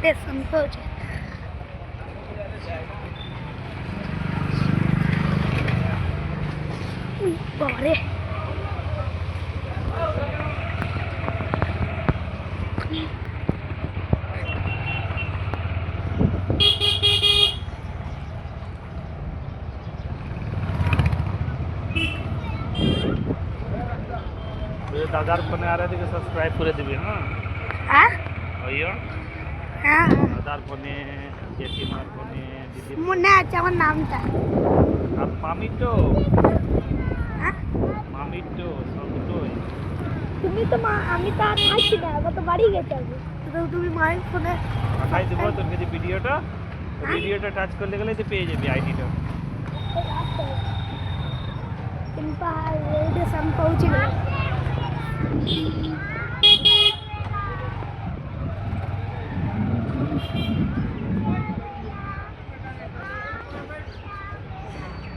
station পৌঁছে বাবারে दादार phone आ रहे थे कि सब्सक्राइब করে দিবি হ্যাঁ হ্যাঁ ওইও হ্যাঁ দাদার ফোনে জেঠিমার ফোনে দিদি মনে আছে আমার নামটা আর মামি তো হ্যাঁ সব তোই তুমি তো মা আমি তো আর থাকছি না আমার তো বাড়ি গেছে আমি তো তুমি মায়ের ফোনে পাঠাই দেবো তোর কাছে ভিডিওটা টাচ করলে গেলে তুই পেয়ে যাবি আইডিটা কিন্তু স্টেশন পৌঁছে গেল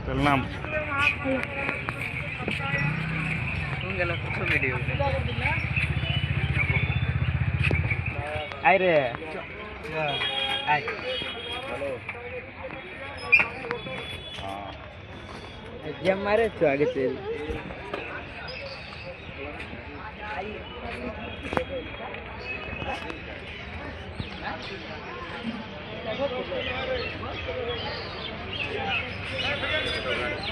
তোর নাম গেল কত ভিডিও আই রে আই হ্যালো গেম মারে তো আগে তেল